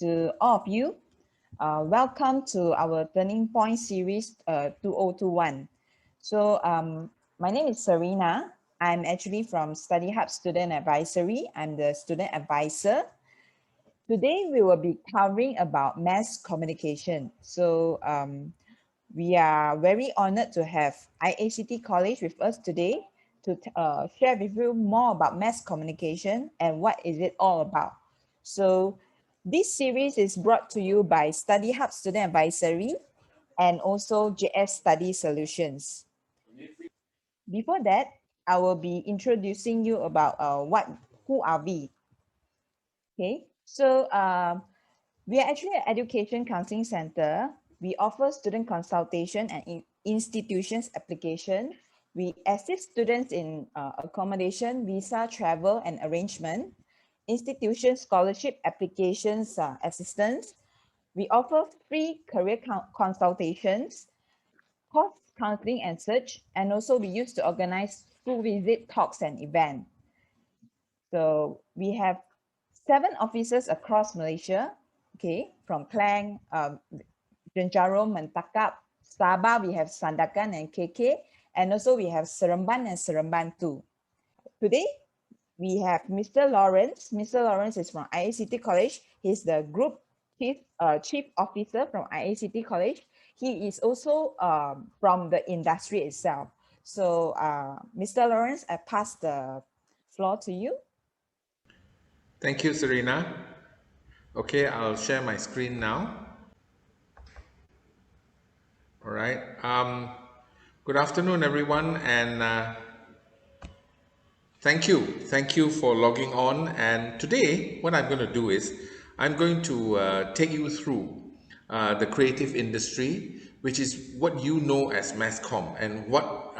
to all of you. Welcome to our Turning Point series 2021. So my name is Serena. I'm actually from Study Hub Student Advisory. I'm the student advisor. Today we will be covering about mass communication. So we are very honored to have IACT College with us today to share with you more about mass communication and what is it all about. So this series is brought to you by Study Hub Student Advisory and also JS Study Solutions. Before that, I will be introducing you about who are we. Okay, so we are actually an education counseling center. We offer student consultation and institutions application. We assist students in accommodation, visa, travel, and arrangement, institution scholarship applications assistance. We offer free career consultations, course counseling and search, and also we used to organize school visit talks and events. So we have 7 offices across Malaysia, okay, from Klang, Jenjarom, Mentakap, Sabah, we have Sandakan and KK, and also we have Seremban and Seremban too. Today, we have Mr. Lawrence. Mr. Lawrence is from IACT College. He's the group chief officer from IACT College. He is also from the industry itself. So, Mr. Lawrence, I pass the floor to you. Thank you, Serena. Okay, I'll share my screen now. All right. Good afternoon, everyone, and thank you. Thank you for logging on. And today, what I'm going to do is I'm going to take you through the creative industry, which is what you know as mass comm, and what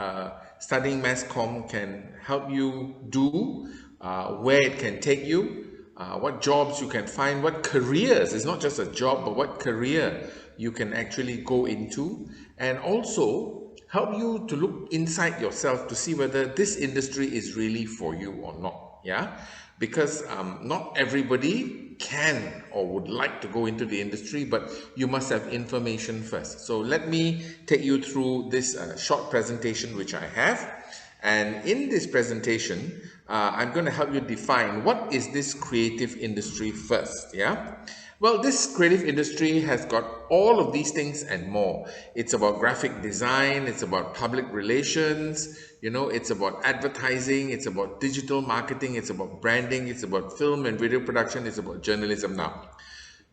studying mass comm can help you do, where it can take you, what jobs you can find, what careers, it's not just a job, but what career you can actually go into, and also help you to look inside yourself to see whether this industry is really for you or not. Yeah, because not everybody can or would like to go into the industry, but you must have information first. So let me take you through this short presentation which I have. And in this presentation, I'm going to help you define what is this creative industry first. Yeah. Well, this creative industry has got all of these things and more. It's about graphic design, it's about public relations, it's about advertising, it's about digital marketing, it's about branding, it's about film and video production, it's about journalism. Now,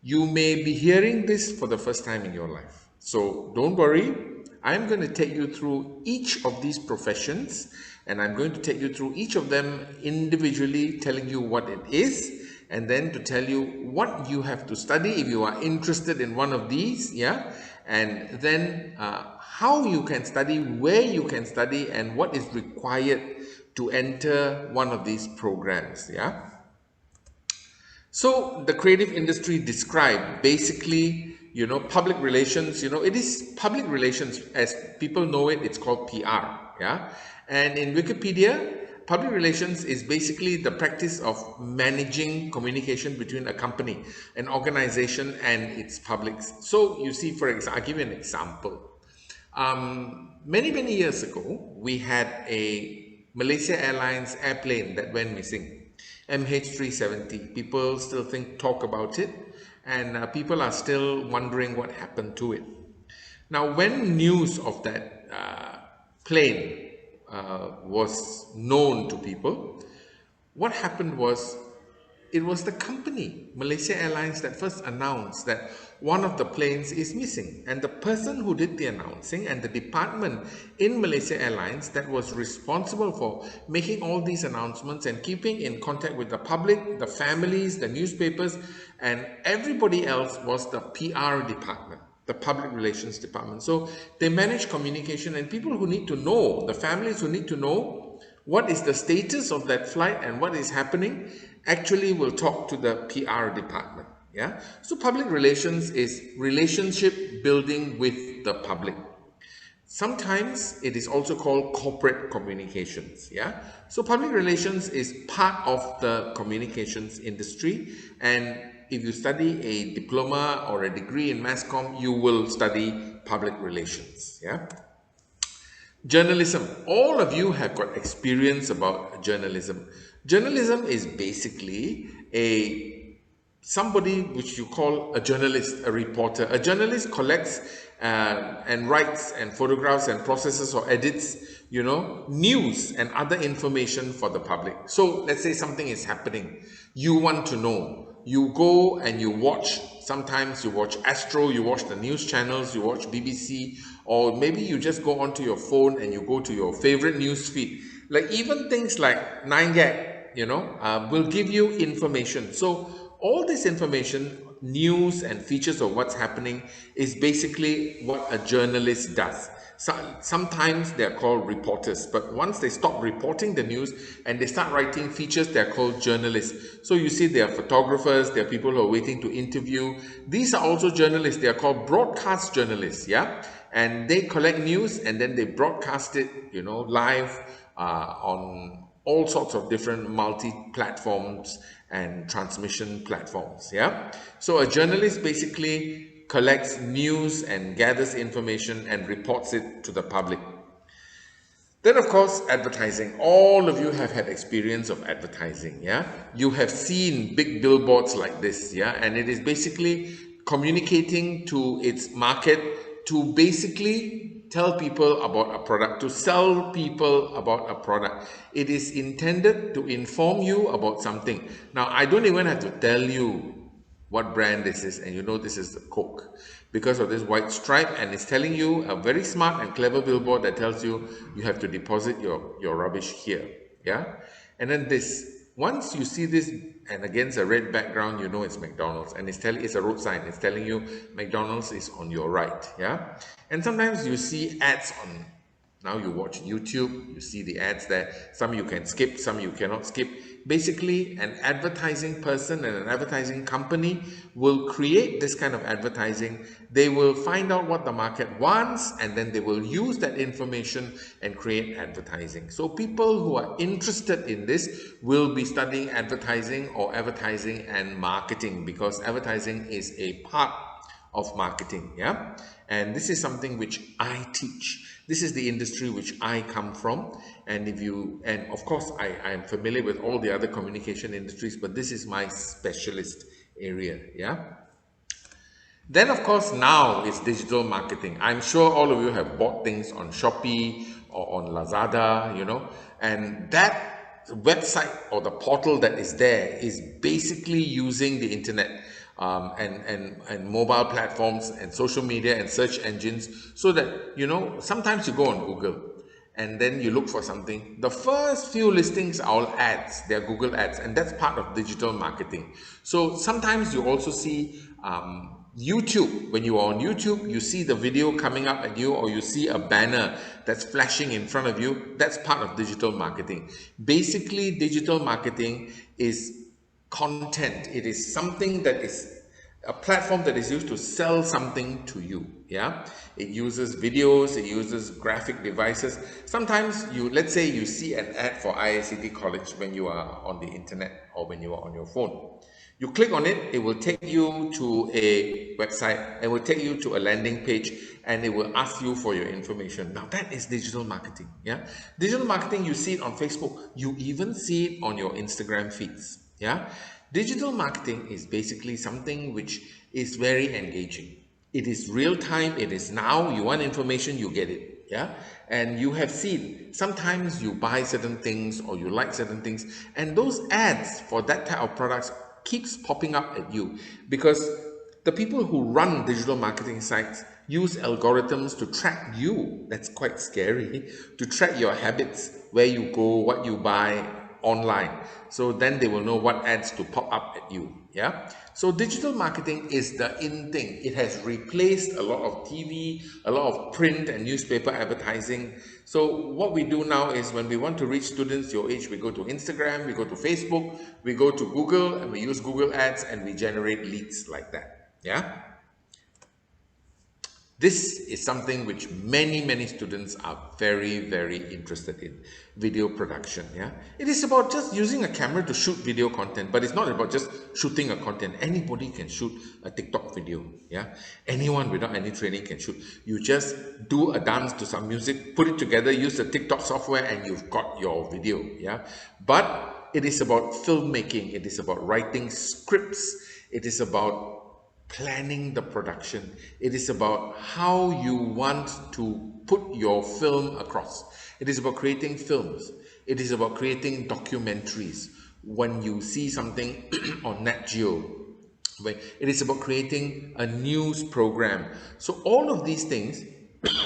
you may be hearing this for the first time in your life. So don't worry. I'm going to take you through each of these professions, and I'm going to take you through each of them individually, telling you what it is, and then to tell you what you have to study if you are interested in one of these, yeah, and then how you can study, where you can study, and what is required to enter one of these programs, yeah. So the creative industry described basically, public relations, it is public relations as people know it, it's called PR, yeah. And in Wikipedia, public relations is basically the practice of managing communication between a company, an organization, and its publics. So you see, for example, I'll give you an example. Many years ago, we had a Malaysia Airlines airplane that went missing. MH370. People still talk about it, and people are still wondering what happened to it. Now, when news of that plane was known to people, what happened was it was the company, Malaysia Airlines, that first announced that one of the planes is missing. And the person who did the announcing and the department in Malaysia Airlines that was responsible for making all these announcements and keeping in contact with the public, the families, the newspapers, and everybody else was the PR department, the public relations department. So they manage communication, and people who need to know, the families who need to know what is the status of that flight and what is happening, actually will talk to the PR department. Yeah. So public relations is relationship building with the public. Sometimes it is also called corporate communications. Yeah. So public relations is part of the communications industry, and if you study a diploma or a degree in mass comm, you will study public relations. Yeah. Journalism. All of you have got experience about journalism. Journalism is basically a somebody which you call a journalist, a reporter. A journalist collects and writes and photographs and processes or edits, news and other information for the public. So let's say something is happening. You want to know. You go and you watch. Sometimes you watch Astro, you watch the news channels, you watch BBC, or maybe you just go onto your phone and you go to your favorite news feed. Like even things like 9gag, will give you information. So all this information, news and features of what's happening is basically what a journalist does. So, sometimes they're called reporters, but once they stop reporting the news and they start writing features, they're called journalists. So you see there are photographers, there are people who are waiting to interview. These are also journalists. They are called broadcast journalists, yeah? And they collect news and then they broadcast it, live on all sorts of different multi-platforms and transmission platforms. Yeah. So a journalist basically collects news and gathers information and reports it to the public. Then, of course, advertising. All of you have had experience of advertising, yeah? You have seen big billboards like this, yeah? And it is basically communicating to its market to basically tell people about a product, to sell people about a product. It is intended to inform you about something. Now, I don't even have to tell you what brand this is, and this is the Coke because of this white stripe, and it's telling you a very smart and clever billboard that tells you you have to deposit your rubbish here. Yeah. And then this, once you see this and against a red background, it's McDonald's, and it's a road sign. It's telling you McDonald's is on your right. Yeah. And sometimes you see ads on. Now you watch YouTube, you see the ads there. Some you can skip, some you cannot skip. Basically, an advertising person and an advertising company will create this kind of advertising. They will find out what the market wants and then they will use that information and create advertising. So people who are interested in this will be studying advertising or advertising and marketing, because advertising is a part of marketing. Yeah. And this is something which I teach. This is the industry which I come from. And of course, I am familiar with all the other communication industries, but this is my specialist area. Yeah. Then, of course, now it's digital marketing. I'm sure all of you have bought things on Shopee or on Lazada, and that website or the portal that is there is basically using the internet and mobile platforms and social media and search engines, so that, sometimes you go on Google and then you look for something. The first few listings are all ads, they're Google ads, and that's part of digital marketing. So sometimes you also see YouTube. When you are on YouTube, you see the video coming up at you, or you see a banner that's flashing in front of you. That's part of digital marketing. Basically, digital marketing is content. It is something that is a platform that is used to sell something to you. Yeah, it uses videos, it uses graphic devices. Sometimes let's say you see an ad for IICT College when you are on the internet or when you are on your phone. You click on it, it will take you to a website, it will take you to a landing page, and it will ask you for your information. Now that is digital marketing. Yeah, digital marketing, you see it on Facebook, you even see it on your Instagram feeds. Yeah, digital marketing is basically something which is very engaging. It is real time, it is now. You want information, you get it. Yeah, and you have seen sometimes you buy certain things or you like certain things, and those ads for that type of products keeps popping up at you, because the people who run digital marketing sites use algorithms to track you. That's quite scary, to track your habits, where you go, what you buy online. So then they will know what ads to pop up at you. Yeah. So digital marketing is the in thing. It has replaced a lot of TV, a lot of print and newspaper advertising. So what we do now is, when we want to reach students your age, we go to Instagram, we go to Facebook, we go to Google, and we use Google ads, and we generate leads like that. Yeah. This is something which many students are very interested in, video production. Yeah, it is about just using a camera to shoot video content, but it's not about just shooting a content. Anybody can shoot a TikTok video. Yeah, anyone without any training can shoot. You just do a dance to some music, put it together, use the TikTok software, and you've got your video. Yeah, but it is about filmmaking, it is about writing scripts, it is about planning the production. It is about how you want to put your film across. It is about creating films. It is about creating documentaries. When you see something on Nat Geo, when it is about creating a news program. So all of these things,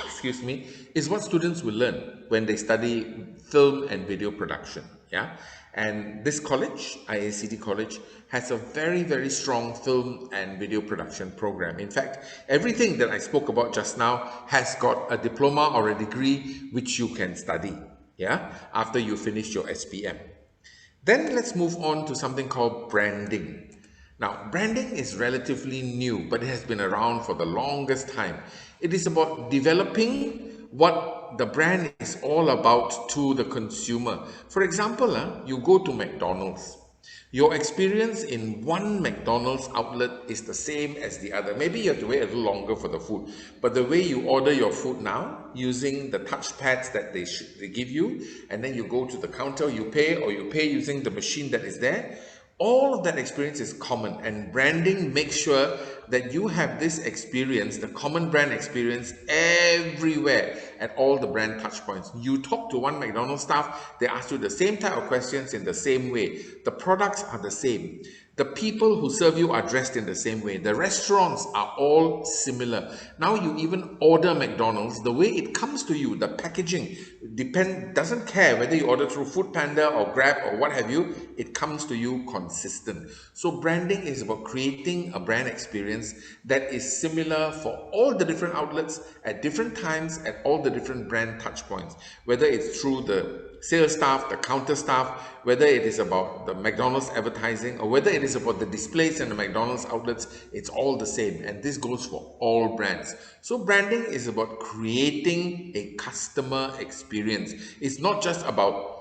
excuse me, is what students will learn when they study film and video production. Yeah, and this college, IACD College, has a very strong film and video production program. In fact, everything that I spoke about just now has got a diploma or a degree which you can study. Yeah, after you finish your SPM. Then let's move on to something called branding. Now, branding is relatively new, but it has been around for the longest time. It is about developing what the brand is all about to the consumer. For example, you go to McDonald's. Your experience in one McDonald's outlet is the same as the other. Maybe you have to wait a little longer for the food, but the way you order your food now, using the touch pads that they give you, and then you go to the counter, you pay, or you pay using the machine that is there, all of that experience is common, and branding makes sure that you have this experience, the common brand experience, everywhere at all the brand touch points. You talk to one McDonald's staff, they ask you the same type of questions in the same way. The products are the same. The people who serve you are dressed in the same way. The restaurants are all similar. Now you even order McDonald's, the way it comes to you, the packaging doesn't care whether you order through Food Panda or Grab or what have you, it comes to you consistent. So branding is about creating a brand experience that is similar for all the different outlets at different times at all the different brand touch points, whether it's through the sales staff, the counter staff, whether it is about the McDonald's advertising or whether it is about the displays in the McDonald's outlets, it's all the same. And this goes for all brands. So branding is about creating a customer experience. It's not just about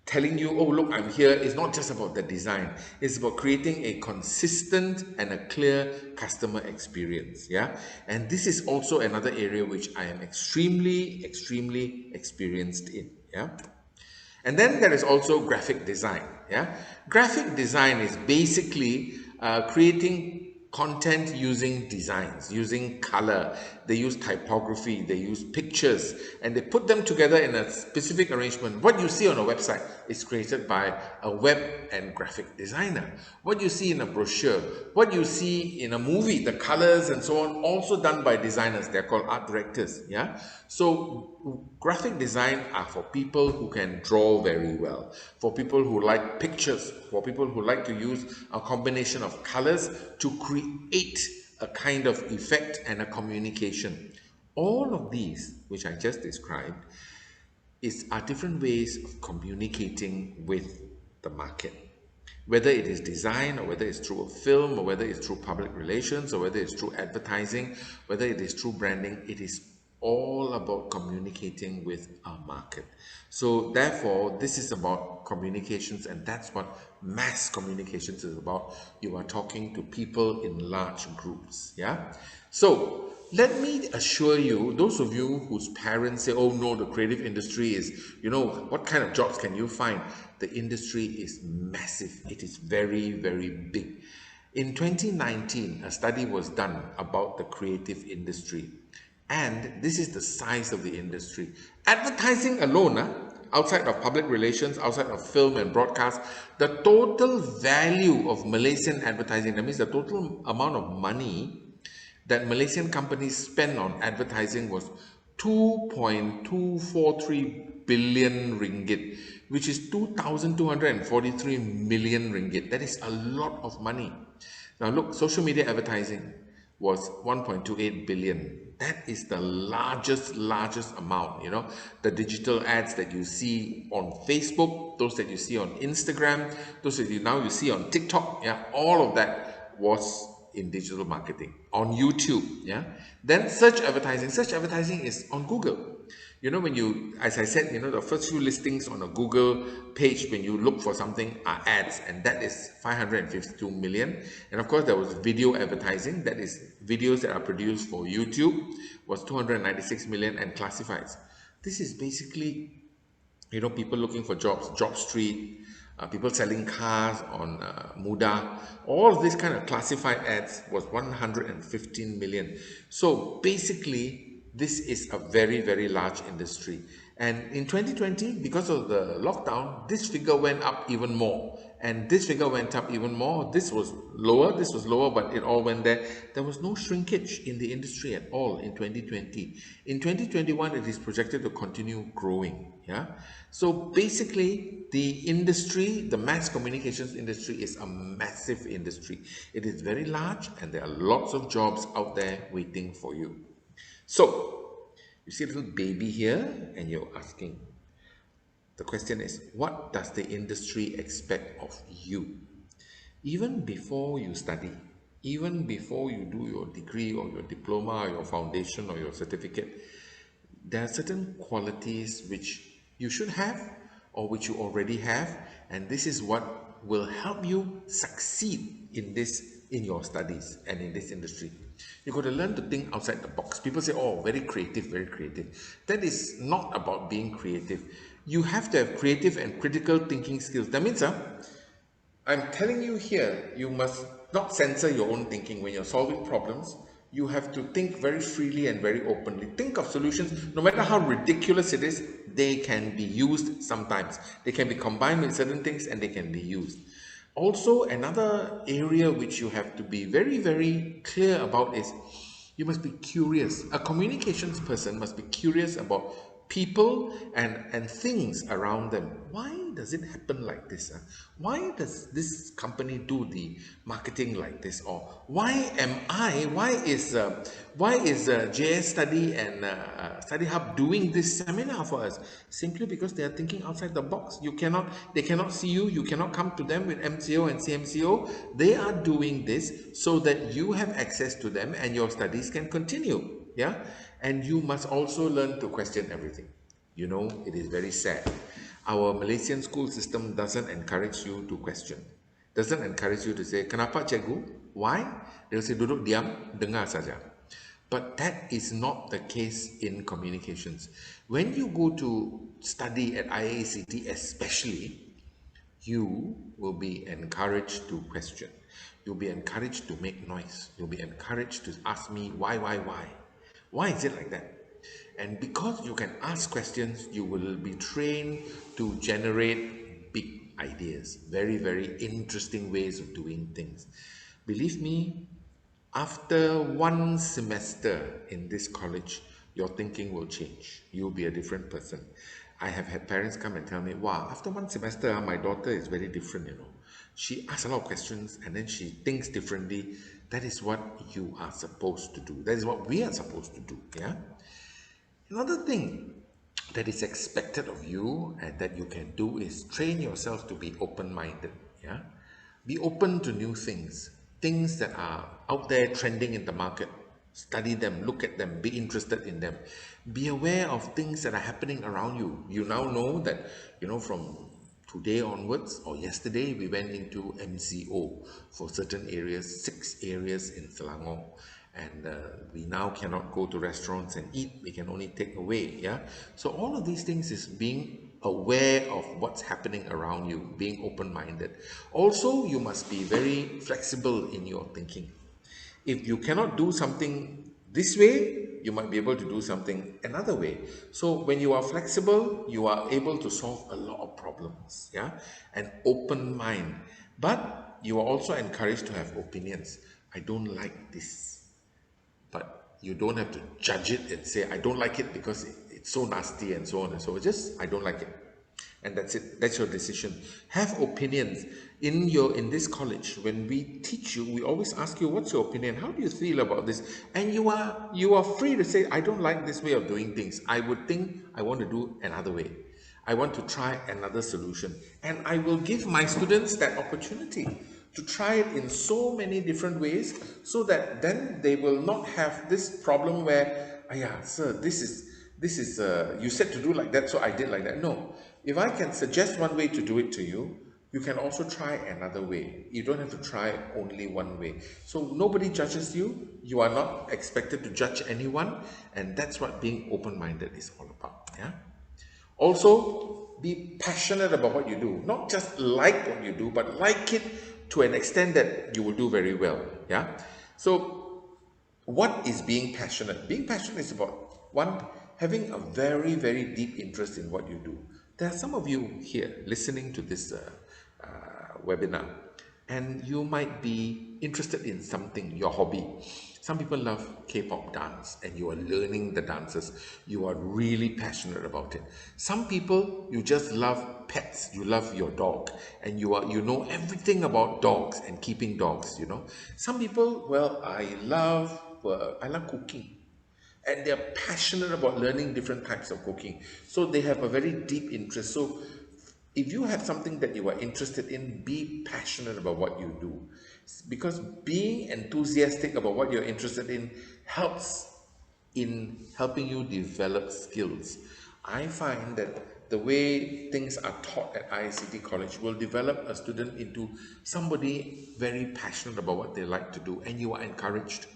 telling you, oh, look, I'm here. It's not just about the design. It's about creating a consistent and a clear customer experience. Yeah. And this is also another area which I am extremely experienced in. Yeah. And then there is also graphic design. Yeah, graphic design is basically creating content using designs, using color. They use typography, they use pictures, and they put them together in a specific arrangement. What you see on a website is created by a web and graphic designer. What you see in a brochure, what you see in a movie, the colors and so on, also done by designers. They're called art directors. Yeah. So graphic design are for people who can draw very well, for people who like pictures, for people who like to use a combination of colors to create a kind of effect and a communication. All of these, which I just described, are different ways of communicating with the market. Whether it is design or whether it's through a film or whether it's through public relations or whether it's through advertising, whether it is through branding, it is all about communicating with our market. So therefore, this is about communications, and that's what mass communications is about. You are talking to people in large groups. Yeah. So let me assure you, those of you whose parents say, oh no, the creative industry is, what kind of jobs can you find? The industry is massive. It is very big. In 2019, a study was done about the creative industry. And this is the size of the industry. Advertising alone, outside of public relations, outside of film and broadcast, the total value of Malaysian advertising, that means the total amount of money that Malaysian companies spend on advertising was 2.243 billion ringgit, which is 2,243 million ringgit. That is a lot of money. Now look, social media advertising was 1.28 billion. That is the largest amount. The digital ads that you see on Facebook, those that you see on Instagram, those that you see on TikTok, yeah, all of that was in digital marketing on YouTube. Yeah. Then search advertising is on Google. You know, when you, as I said, you know, the first few listings on a Google page when you look for something are ads, and that is 552 million. And of course, there was video advertising, that is videos that are produced for YouTube, was 296 million, and classifieds. This is basically, you know, people looking for jobs, Job Street, people selling cars on Muda, all of this kind of classified ads was 115 million. So basically, this is a very, very large industry. And in 2020, because of the lockdown, this figure went up even more. And this figure went up even more. This was lower, but it all went there. There was no shrinkage in the industry at all in 2020. In 2021, it is projected to continue growing. Yeah. So basically, the industry, the mass communications industry, is a massive industry. It is very large, and there are lots of jobs out there waiting for you. So, you see a little baby here, and you're asking, the question is, what does the industry expect of you? Even before you study, even before you do your degree or your diploma or your foundation or your certificate, there are certain qualities which you should have or which you already have, and this is what will help you succeed in your studies and in this industry. You got to learn to think outside the box. People say, oh, very creative, very creative. That is not about being creative. You have to have creative and critical thinking skills. That means I'm telling you here, you must not censor your own thinking when you're solving problems. You have to think very freely and very openly. Think of solutions, no matter how ridiculous it is, they can be used sometimes. They can be combined with certain things and they can be used. Also, another area which you have to be very, very clear about is you must be curious. A communications person must be curious about people and things around them. Why does it happen like this? Why does this company do the marketing like this? Or why is JS Study and Study Hub doing this seminar for us? Simply because they are thinking outside the box. They cannot see you. You cannot come to them with MCO and CMCO. They are doing this so that you have access to them and your studies can continue. Yeah. And you must also learn to question everything. You know, it is very sad. Our Malaysian school system doesn't encourage you to question. Doesn't encourage you to say, kenapa cikgu? Why? They'll say, duduk diam, dengar saja. But that is not the case in communications. When you go to study at IACT especially, you will be encouraged to question. You'll be encouraged to make noise. You'll be encouraged to ask me why, why? Why is it like that? And because you can ask questions, you will be trained to generate big ideas, very, very interesting ways of doing things. Believe me, after one semester in this college, your thinking will change. You'll be a different person. I have had parents come and tell me, wow, after one semester, my daughter is very different, you know. She asks a lot of questions and then she thinks differently. That is what you are supposed to do. That is what we are supposed to do. Yeah. Another thing that is expected of you and that you can do is train yourself to be open-minded. Yeah. Be open to new things that are out there trending in the market. Study them, look at them, be interested in them. Be aware of things that are happening around you. You now know that, you know, from today onwards or yesterday, we went into MCO for certain areas, 6 areas in Selangor. And we now cannot go to restaurants and eat. We can only take away. Yeah. So all of these things is being aware of what's happening around you, being open-minded. Also, you must be very flexible in your thinking. If you cannot do something this way, you might be able to do something another way. So when you are flexible, you are able to solve a lot of problems. Yeah. An open mind. But you are also encouraged to have opinions. I don't like this, but you don't have to judge it and say I don't like it because it's so nasty and so on and so on. Just I don't like it, and that's it. That's your decision. Have opinions. In this college, when we teach you, we always ask you, what's your opinion? How do you feel about this? And you are free to say, I don't like this way of doing things. I would think I want to do another way. I want to try another solution, and I will give my students that opportunity. to try it in so many different ways, so that then they will not have this problem where, ah, yeah, sir, this is you said to do like that, so I did like that. No, if I can suggest one way to do it to you, you can also try another way. You don't have to try only one way. So nobody judges you. You are not expected to judge anyone, and that's what being open-minded is all about. Yeah. Also, be passionate about what you do. Not just like what you do, but like it to an extent that you will do very well. Yeah. So, what is being passionate? Being passionate is about one, having a very, very deep interest in what you do. There are some of you here listening to this webinar, and you might be interested in something, your hobby. Some people love K-pop dance, and you are learning the dances. You are really passionate about it. Some people, you just love pets. You love your dog, and you know everything about dogs and keeping dogs. You know. Some people, well, I love cooking, and they're passionate about learning different types of cooking, so they have a very deep interest. So if you have something that you are interested in, be passionate about what you do, because being enthusiastic about what you're interested in helps in helping you develop skills. I find that the way things are taught at ICT college will develop a student into somebody very passionate about what they like to do, and you are encouraged.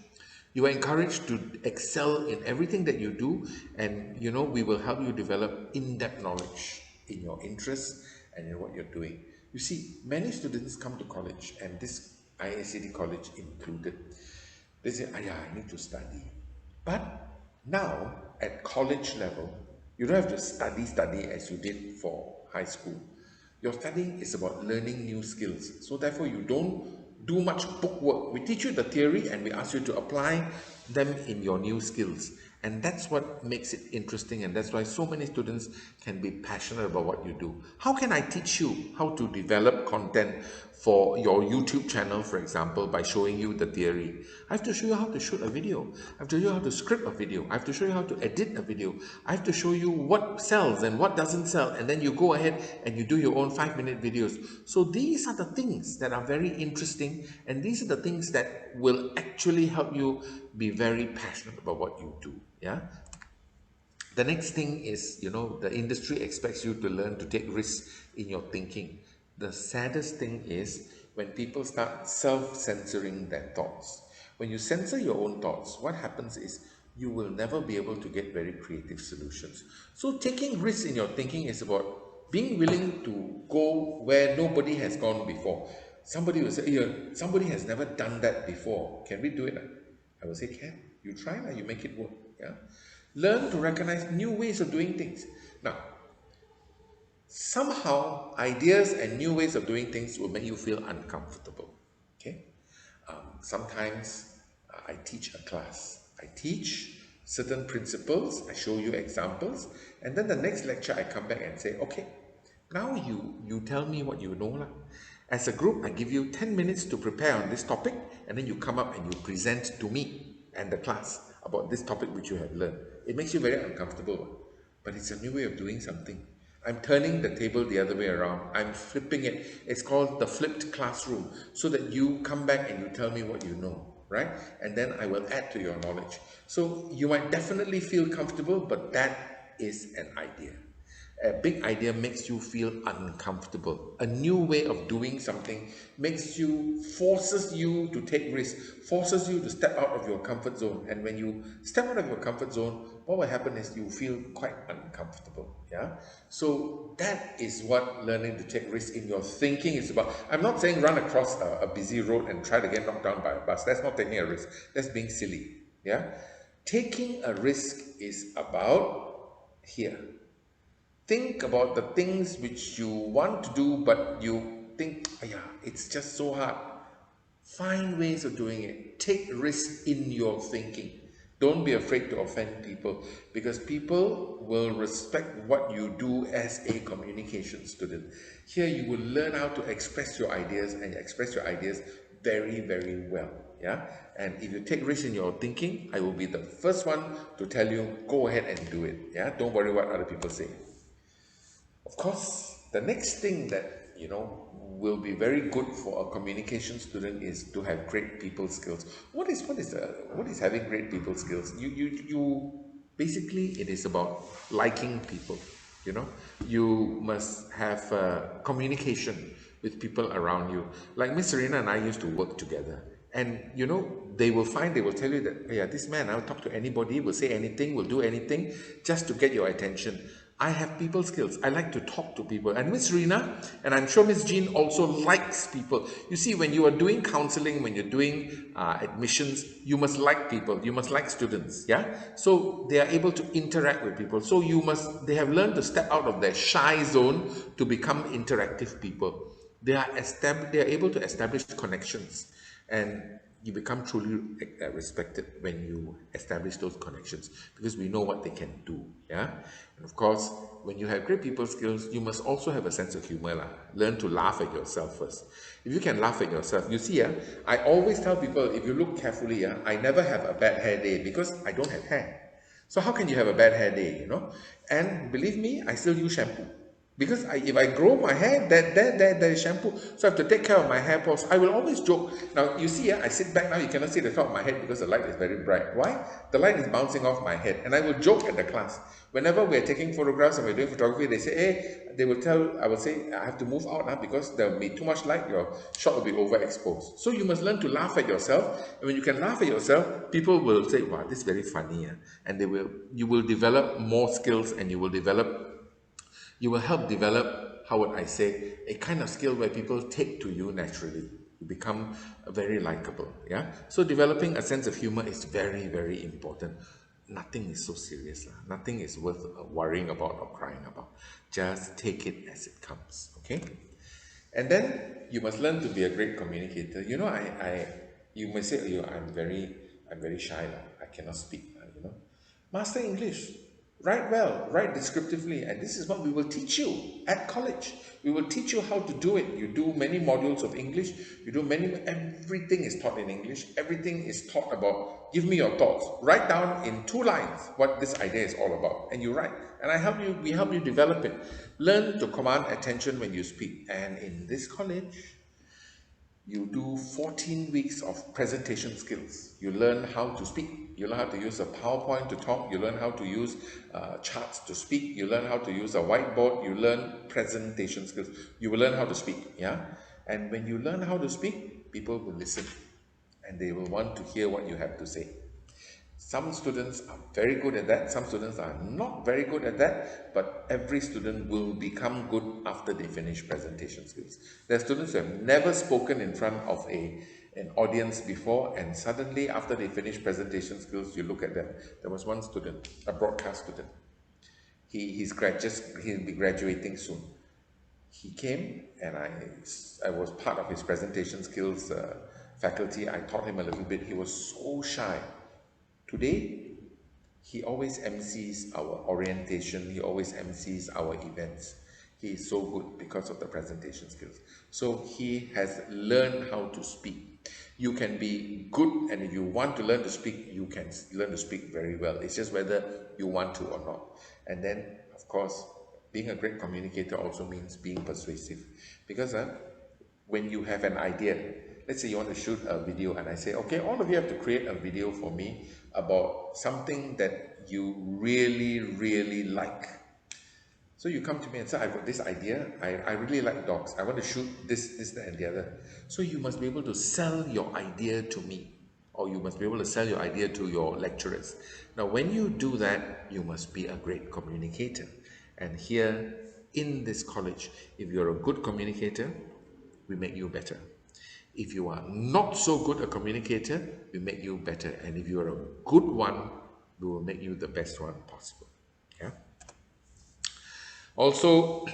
You are encouraged to excel in everything that you do, and we will help you develop in-depth knowledge in your interests and in what you're doing. You see, many students come to college, and this IACD college included. They say, "Ah, yeah, I need to study." But now at college level, you don't have to study as you did for high school. Your studying is about learning new skills. So therefore, you don't do much book work. We teach you the theory and we ask you to apply them in your new skills. And that's what makes it interesting, and that's why so many students can be passionate about what you do. How can I teach you how to develop content for your YouTube channel, for example, by showing you the theory? I have to show you how to shoot a video. I have to show you how to script a video. I have to show you how to edit a video. I have to show you what sells and what doesn't sell. And then you go ahead and you do your own 5-minute videos. So these are the things that are very interesting, and these are the things that will actually help you be very passionate about what you do. Yeah. The next thing is, the industry expects you to learn to take risks in your thinking. The saddest thing is when people start self-censoring their thoughts. When you censor your own thoughts, what happens is you will never be able to get very creative solutions. So taking risks in your thinking is about being willing to go where nobody has gone before. Somebody will say, "Yeah, somebody has never done that before. Can we do it?" I will say, "Can. You try now, you make it work." Yeah. Learn to recognize new ways of doing things. Now, somehow ideas and new ways of doing things will make you feel uncomfortable. Okay. Sometimes I teach a class. I teach certain principles. I show you examples, and then the next lecture I come back and say, "Okay, now you tell me what you know lah." As a group, I give you 10 minutes to prepare on this topic, and then you come up and you present to me and the class about this topic which you have learned. It makes you very uncomfortable, but it's a new way of doing something. I'm turning the table the other way around. I'm flipping it. It's called the flipped classroom, so that you come back and you tell me what you know, right? And then I will add to your knowledge. So you might definitely feel comfortable, but that is an idea. A big idea makes you feel uncomfortable. A new way of doing something forces you to take risks, forces you to step out of your comfort zone. And when you step out of your comfort zone, what will happen is you feel quite uncomfortable. Yeah. So that is what learning to take risks in your thinking is about. I'm not saying run across a busy road and try to get knocked down by a bus. That's not taking a risk. That's being silly. Yeah. Taking a risk is about here. Think about the things which you want to do, but you think, "Oh yeah, it's just so hard." Find ways of doing it. Take risks in your thinking. Don't be afraid to offend people, because people will respect what you do as a communication student. Here you will learn how to express your ideas, and express your ideas very, very well. Yeah. And if you take risks in your thinking, I will be the first one to tell you, go ahead and do it. Yeah. Don't worry what other people say. Of course, the next thing that will be very good for a communication student is to have great people skills. What is having great people skills? You basically, it is about liking people. you know you must have communication with people around you. Like Miss Serena and I used to work together, and they will tell you that, "Oh, yeah, this man, I'll talk to anybody, will say anything, will do anything just to get your attention." I have people skills. I like to talk to people. And Miss Rina, and I'm sure Miss Jean also likes people. You see, when you are doing counseling, when you're doing admissions, you must like people. You must like students. Yeah. So they are able to interact with people. So they have learned to step out of their shy zone to become interactive people. They are able to establish connections, and you become truly respected when you establish those connections, because we know what they can do. Yeah. And of course, when you have great people skills, you must also have a sense of humor lah. Learn to laugh at yourself first. If you can laugh at yourself, you see, I always tell people, if you look carefully, I never have a bad hair day because I don't have hair. So how can you have a bad hair day? And believe me, I still use shampoo. Because if I grow my hair, there is shampoo. So I have to take care of my hair pulse. I will always joke. Now, you see, I sit back now, you cannot see the top of my head because the light is very bright. Why? The light is bouncing off my head. And I will joke at the class. Whenever we're taking photographs and we're doing photography, they say, hey, I will say, I have to move out now because there will be too much light, your shot will be overexposed. So you must learn to laugh at yourself. And when you can laugh at yourself, people will say, wow, this is very funny. And you will develop more skills, and you will help develop, how would I say, a kind of skill where people take to you naturally. You become very likable. Yeah. So developing a sense of humor is very, very important. Nothing is so serious. Nothing is worth worrying about or crying about. Just take it as it comes. Okay. And then you must learn to be a great communicator. You may say, oh, I'm very shy. I cannot speak. Master English. Write well, write descriptively, and this is what we will teach you at college. We will teach you how to do it. You do many modules of English. Everything is taught in English. Everything is taught about, give me your thoughts. Write down in 2 lines what this idea is all about, and you write. And we help you develop it. Learn to command attention when you speak. And in this college, you do 14 weeks of presentation skills. You learn how to speak. You learn how to use a PowerPoint to talk. You learn how to use charts to speak. You learn how to use a whiteboard. You learn presentation skills. You will learn how to speak. Yeah. And when you learn how to speak, people will listen, and they will want to hear what you have to say. Some students are very good at that. Some students are not very good at that. But every student will become good after they finish presentation skills. There are students who have never spoken in front of an audience before, and suddenly after they finish presentation skills, you look at them. There was one student, a broadcast student. He'll be graduating soon. He came, and I was part of his presentation skills faculty. I taught him a little bit. He was so shy. Today, he always MCs our orientation. He always MCs our events. He is so good because of the presentation skills. So he has learned how to speak. You can be good, and if you want to learn to speak, you can learn to speak very well. It's just whether you want to or not. And then, of course, being a great communicator also means being persuasive. Because when you have an idea, let's say you want to shoot a video, and I say, okay, all of you have to create a video for me about something that you really, really like. So you come to me and say, I've got this idea. I really like dogs. I want to shoot this, that, and the other. So you must be able to sell your idea to me, or you must be able to sell your idea to your lecturers. Now, when you do that, you must be a great communicator. And here in this college, if you're a good communicator, we make you better. If you are not so good a communicator, we make you better. And if you are a good one, we will make you the best one possible. Yeah. Also,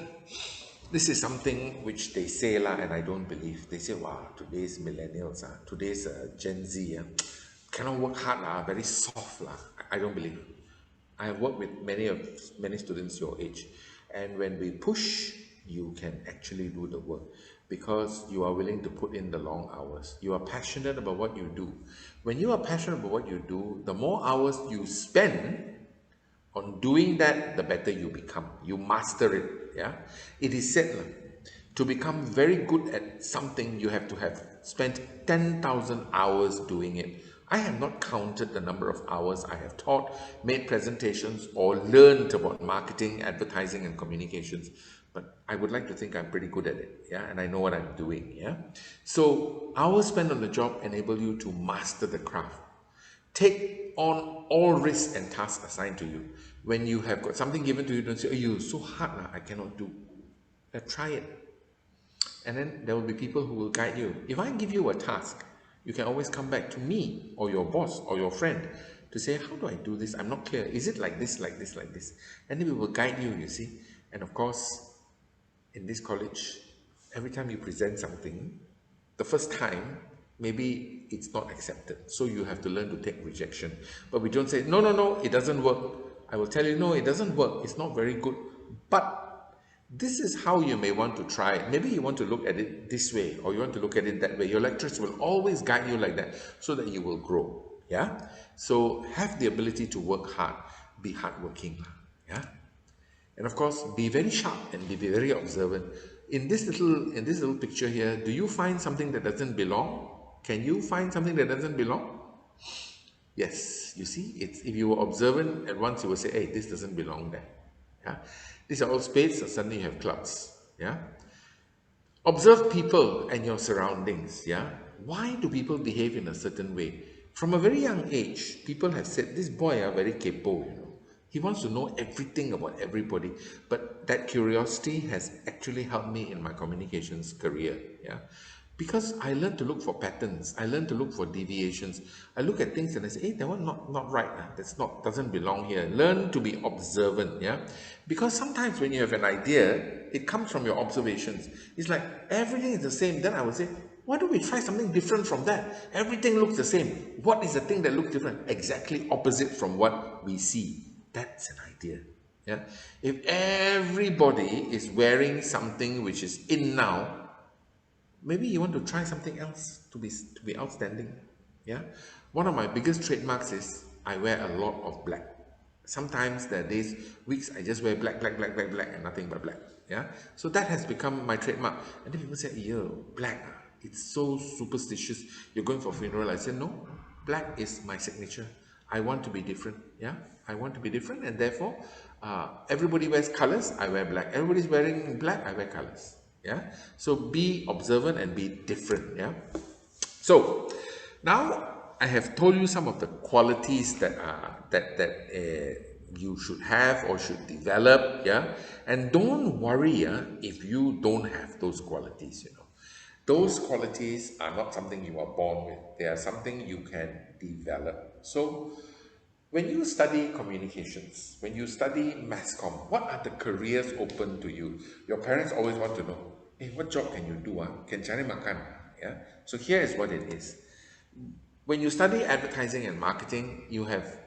this is something which they say lah, and I don't believe. They say, wow, today's millennials, today's Gen Z, cannot work hard, very soft lah. I don't believe. I have worked with many students your age, and when we push, you can actually do the work because you are willing to put in the long hours. You are passionate about what you do. When you are passionate about what you do, the more hours you spend on doing that, the better you become. You master it. Yeah, it is said To become very good at something, you have to have spent 10,000 hours doing it. I have not counted the number of hours I have taught, made presentations, or learned about marketing, advertising, and communications. But I would like to think I'm pretty good at it, yeah, and I know what I'm doing, yeah. So hours spent on the job enable you to master the craft. Take on all risks and tasks assigned to you. When you have got something given to you, don't say, "Oh, you so hard, I cannot do." Try it, and then there will be people who will guide you. If I give you a task, you can always come back to me or your boss or your friend to say, "How do I do this? I'm not clear. Is it like this, like this, like this?" And then we will guide you. You see, and of course, in this college, every time you present something, the first time, maybe it's not accepted. So you have to learn to take rejection. But we don't say, "No, no, no, it doesn't work." I will tell you, "No, it doesn't work. It's not very good. But this is how you may want to try it. Maybe you want to look at it this way, or you want to look at it that way." Your lecturers will always guide you like that so that you will grow. Yeah. So have the ability to work hard, be hardworking. Yeah. And of course, be very sharp and be very observant. In this little picture here, do you find something that doesn't belong? Can you find something that doesn't belong? Yes, you see, it's if you were observant at once, you will say, "Hey, this doesn't belong there." Yeah, these are all spades, and suddenly you have clubs. Yeah, observe people and your surroundings. Yeah, why do people behave in a certain way? From a very young age, people have said, "This boy are very capable, you know. He wants to know everything about everybody." But that curiosity has actually helped me in my communications career. Yeah, because I learned to look for patterns. I learned to look for deviations. I look at things and I say, "Hey, that one not right. That's not doesn't belong here." Learn to be observant. Yeah, because sometimes when you have an idea, it comes from your observations. It's like everything is the same. Then I would say, "Why don't we try something different from that? Everything looks the same. What is the thing that looks different?" Exactly opposite from what we see. That's an idea. Yeah. If everybody is wearing something which is in now, maybe you want to try something else to be outstanding. Yeah, one of my biggest trademarks is I wear a lot of black. Sometimes there are days, weeks, I just wear black, black, black, black, black, and nothing but black. Yeah, so that has become my trademark. And then people say, "Yo, black, it's so superstitious. You're going for a funeral." I said, "No, black is my signature. I want to be different." Yeah, I want to be different, and therefore, everybody wears colors, I wear black. Everybody's wearing black, I wear colors. Yeah, so be observant and be different. Yeah, so now I have told you some of the qualities that you should have or should develop. Yeah, and don't worry if you don't have those qualities. Those qualities are not something you are born with. They are something you can develop. So when you study communications, when you study mass comm, what are the careers open to you? Your parents always want to know, "Hey, what job can you do? Can cari makan?" Yeah. So here is what it is. When you study advertising and marketing, you have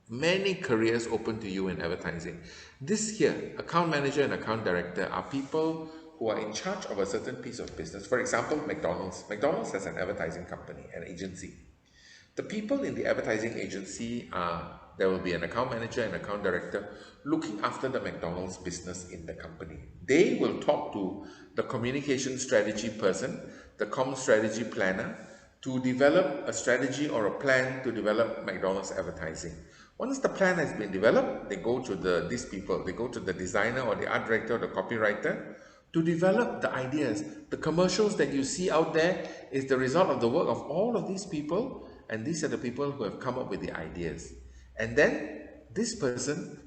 many careers open to you in advertising. This here, account manager and account director, are people who are in charge of a certain piece of business. For example, McDonald's. McDonald's has an advertising company, an agency. The people in the advertising agency are, there will be an account manager and account director looking after the McDonald's business in the company. They will talk to the communication strategy person, the comm strategy planner, to develop a strategy or a plan to develop McDonald's advertising. Once the plan has been developed, they go to these people, they go to the designer or the art director or the copywriter to develop the ideas. The commercials that you see out there is the result of the work of all of these people, and these are the people who have come up with the ideas. And then this person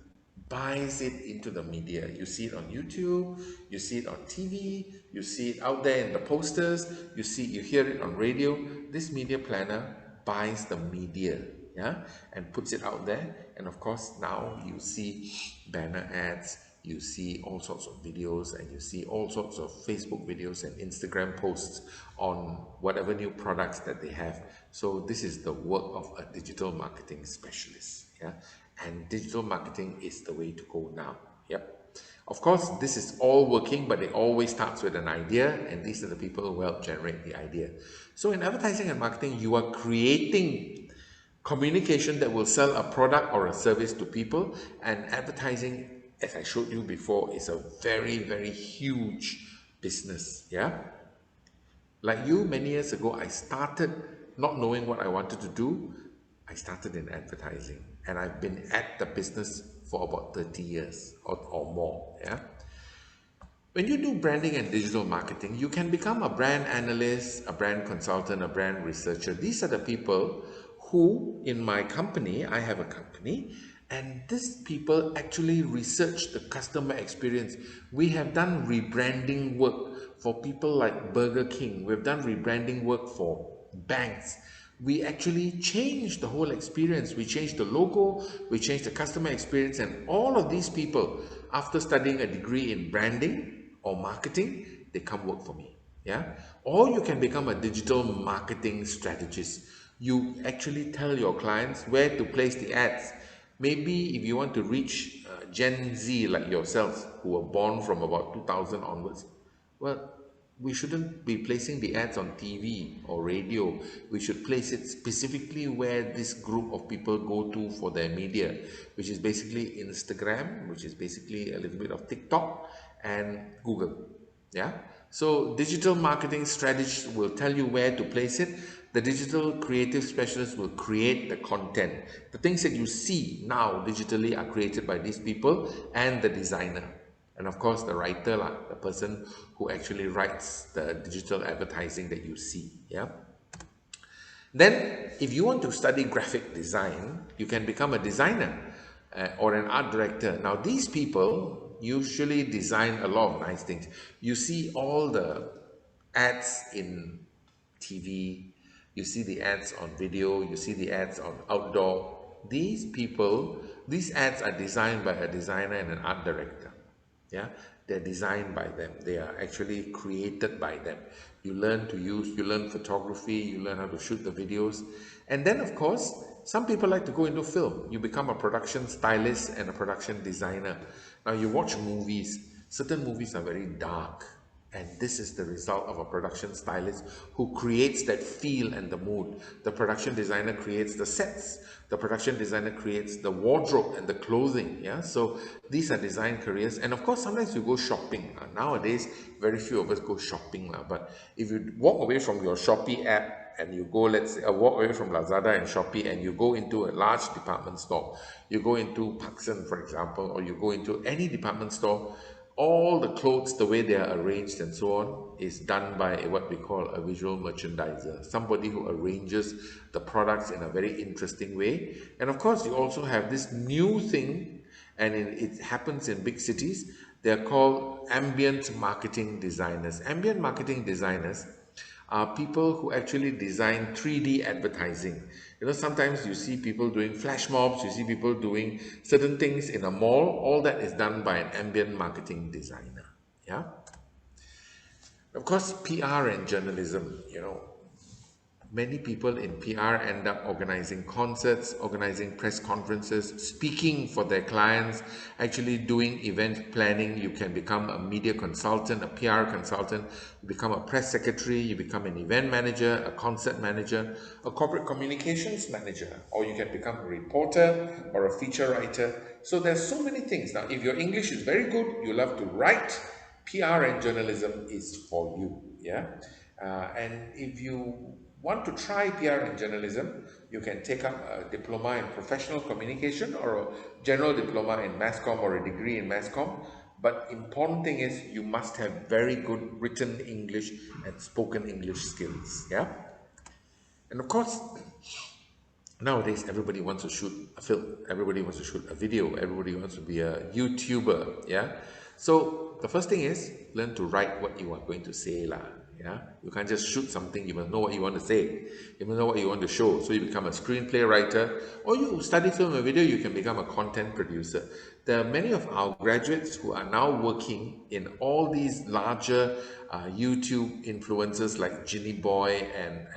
buys it into the media. You see it on YouTube, you see it on TV, you see it out there in the posters, you hear it on radio. This media planner buys the media, yeah, and puts it out there. And of course, now you see banner ads, you see all sorts of videos, and you see all sorts of Facebook videos and Instagram posts on whatever new products that they have. So this is the work of a digital marketing specialist. Yeah, and digital marketing is the way to go now. Yep. Of course, this is all working, but it always starts with an idea, and these are the people who help generate the idea. So in advertising and marketing, you are creating communication that will sell a product or a service to people, and advertising, as I showed you before, is a very, very huge business. Yeah. Like you, many years ago, I started not knowing what I wanted to do. I started in advertising, and I've been at the business for about 30 years or more. Yeah. When you do branding and digital marketing, you can become a brand analyst, a brand consultant, a brand researcher. These are the people who, in my company, I have a company, and these people actually research the customer experience. We have done rebranding work for people like Burger King, we've done rebranding work for banks. We actually changed the whole experience. We changed the logo, we changed the customer experience, and all of these people, after studying a degree in branding or marketing, they come work for me. Yeah. Or you can become a digital marketing strategist. You actually tell your clients where to place the ads. Maybe if you want to reach Gen Z like yourselves, who were born from about 2000 onwards, well, we shouldn't be placing the ads on TV or radio. We should place it specifically where this group of people go to for their media, which is basically Instagram, which is basically a little bit of TikTok and Google. Yeah. So digital marketing strategists will tell you where to place it. The digital creative specialist will create the content. The things that you see now digitally are created by these people and the designer. And of course, the writer, the person who actually writes the digital advertising that you see. Yeah. Then, if you want to study graphic design, you can become a designer or an art director. Now, these people usually design a lot of nice things. You see all the ads in TV, you see the ads on video, you see the ads on outdoor. These people, these ads are designed by a designer and an art director. Yeah, they're designed by them, they are actually created by them. You learn photography, you learn how to shoot the videos. And then of course, some people like to go into film. You become a production stylist and a production designer. Now you watch movies, certain movies are very dark, and this is the result of a production stylist who creates that feel and the mood. The production designer creates the sets. The production designer creates the wardrobe and the clothing. Yeah, so these are design careers. And of course, sometimes you go shopping. Nowadays, very few of us go shopping. But if you walk away from your Shopee app and you go, let's say, walk away from Lazada and Shopee and you go into a large department store, you go into Pakistan, for example, or you go into any department store, all the clothes, the way they are arranged and so on, is done by what we call a visual merchandiser, somebody who arranges the products in a very interesting way. And of course, you also have this new thing, and it happens in big cities. They're called ambient marketing designers. Ambient marketing designers are people who actually design 3D advertising. You know, sometimes you see people doing flash mobs, you see people doing certain things in a mall. All that is done by an ambient marketing designer. Yeah. Of course, PR and journalism, many people in PR end up organizing concerts, organizing press conferences, speaking for their clients, actually doing event planning. You can become a media consultant, a PR consultant, you become a press secretary, you become an event manager, a concert manager, a corporate communications manager, or you can become a reporter or a feature writer. So there's so many things. Now, if your English is very good, you love to write, PR and journalism is for you. Yeah. And if you want to try PR and journalism, you can take up a diploma in professional communication or a general diploma in mass comm or a degree in mass comm. But important thing is you must have very good written English and spoken English skills. Yeah. And of course, nowadays everybody wants to shoot a film, everybody wants to shoot a video, everybody wants to be a YouTuber. Yeah. So the first thing is learn to write what you are going to say lah. Yeah, you can't just shoot something. You must know what you want to say, you must know what you want to show. So you become a screenplay writer, or you study film and video, you can become a content producer. There are many of our graduates who are now working in all these larger YouTube influencers like Ginny Boy and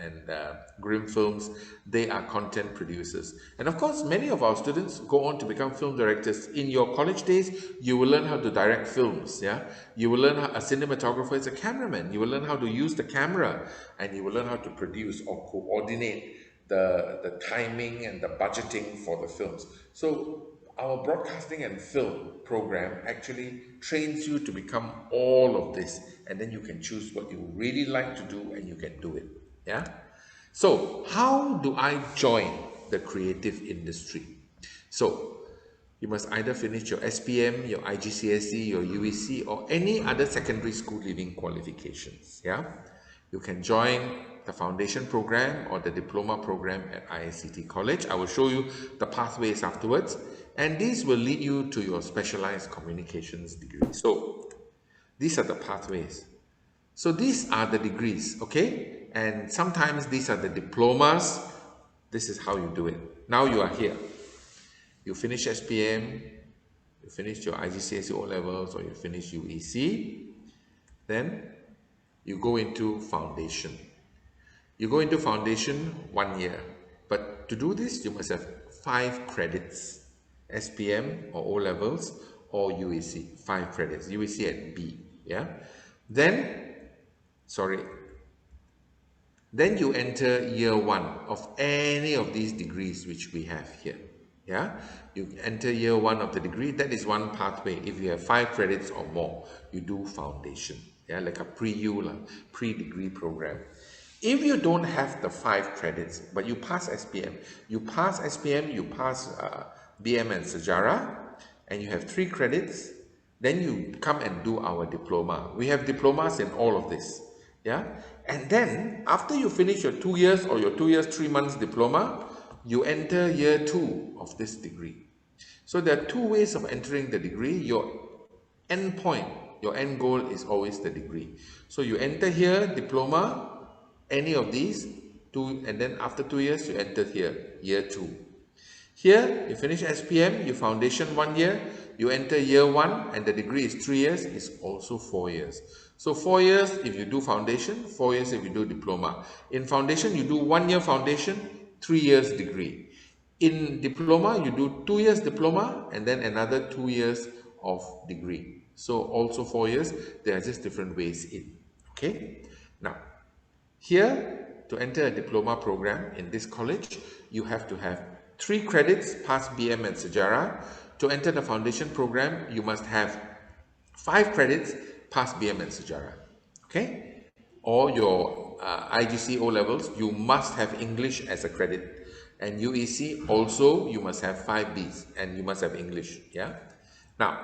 Grim Films. They are content producers. And of course, many of our students go on to become film directors. In your college days, you will learn how to direct films. Yeah, you will learn how a cinematographer is a cameraman. You will learn how to use the camera, and you will learn how to produce or coordinate the timing and the budgeting for the films. So our broadcasting and film program actually trains you to become all of this, and then you can choose what you really like to do and you can do it. Yeah. So, how do I join the creative industry? So, you must either finish your SPM, your IGCSE, your UEC, or any other secondary school leaving qualifications. Yeah, you can join the foundation program or the diploma program at ISCT College. I will show you the pathways afterwards, and these will lead you to your specialized communications degree. So, these are the pathways. So, these are the degrees, okay? And sometimes these are the diplomas. This is how you do it. Now you are here. You finish SPM, you finish your IGCSE O levels, or you finish UEC, then you go into foundation. You go into foundation 1 year, but to do this, you must have 5 credits, SPM or O levels or UEC, 5 credits, UEC at B, yeah. Then, sorry, then you enter year 1 of any of these degrees which we have here. Yeah, you enter year 1 of the degree. That is one pathway. If you have 5 credits or more, you do foundation. Yeah, like a pre-U, pre-degree program. If you don't have the 5 credits, but you pass SPM, you pass BM and Sejarah, and you have 3 credits, then you come and do our diploma. We have diplomas in all of this. Yeah, and then after you finish your 2 years or your 2 years 3 months diploma, you enter year 2 of this degree. So there are 2 ways of entering the degree. Your end point, your end goal is always the degree. So you enter here diploma, any of these two, and then after 2 years you enter here year 2. Here you finish SPM, you foundation 1 year, you enter year 1, and the degree is 3 years, is also 4 years. So 4 years if you do foundation, 4 years if you do diploma. In foundation you do 1 year foundation, 3 years degree. In diploma you do 2 years diploma and then another 2 years of degree. So also 4 years. There are just different ways in. Okay. Now here, to enter a diploma program in this college, you have to have 3 credits, pass BM and Sejarah. To enter the foundation program, you must have 5 credits, pass BM and Sejarah. Okay? Or your IGC O levels, you must have English as a credit. And UEC also, you must have 5 Bs and you must have English. Yeah? Now,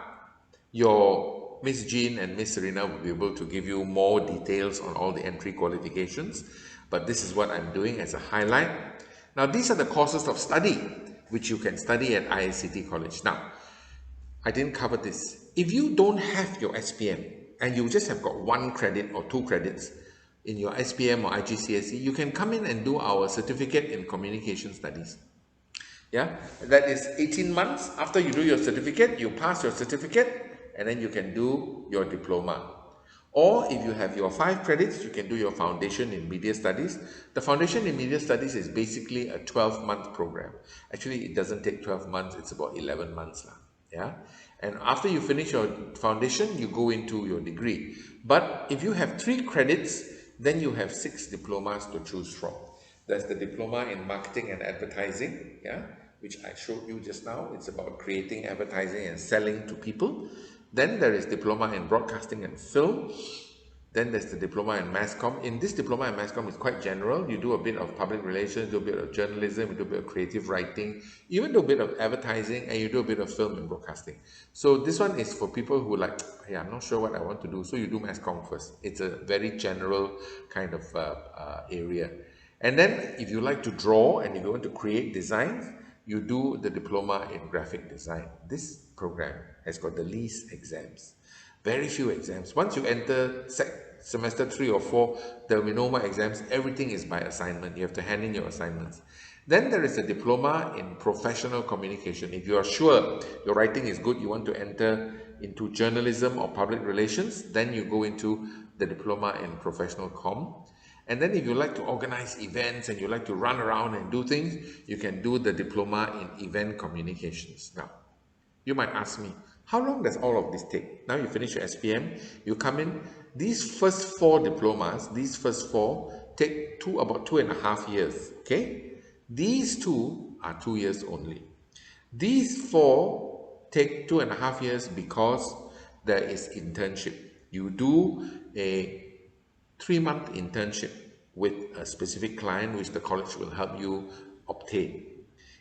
your Miss Jean and Miss Serena will be able to give you more details on all the entry qualifications, but this is what I'm doing as a highlight. Now, these are the courses of study which you can study at ISCT College. Now, I didn't cover this. If you don't have your SPM and you just have got 1 credit or 2 credits in your SPM or IGCSE, you can come in and do our certificate in communication studies. Yeah, that is 18 months. After you do your certificate, you pass your certificate, and then you can do your diploma. Or if you have your 5 credits, you can do your foundation in media studies. The foundation in media studies is basically a 12-month program. Actually, it doesn't take 12 months, it's about 11 months. Yeah. And after you finish your foundation, you go into your degree. But if you have 3 credits, then you have 6 diplomas to choose from. There's the diploma in marketing and advertising, yeah, which I showed you just now. It's about creating advertising and selling to people. Then there is diploma in broadcasting and film. Then there's the diploma in mass comm. In this diploma in mass comm, it's quite general. You do a bit of public relations, do a bit of journalism, you do a bit of creative writing, even do a bit of advertising, and you do a bit of film and broadcasting. So this one is for people who like, hey, I'm not sure what I want to do. So you do mass comm first. It's a very general kind of area. And then if you like to draw and if you want to create designs, you do the diploma in graphic design. This program has got the least exams. Very few exams. Once you enter semester 3 or 4, there will be no more exams. Everything is by assignment. You have to hand in your assignments. Then there is a diploma in professional communication. If you are sure your writing is good, you want to enter into journalism or public relations, then you go into the diploma in professional comm. And then if you like to organize events and you like to run around and do things, you can do the diploma in event communications. Now, you might ask me, how long does all of this take? Now you finish your SPM, you come in. These first 4 diplomas, these first 4 take about 2.5 years, okay? These 2 are 2 years only. These four take 2.5 years because there is internship. You do a 3-month internship with a specific client which the college will help you obtain.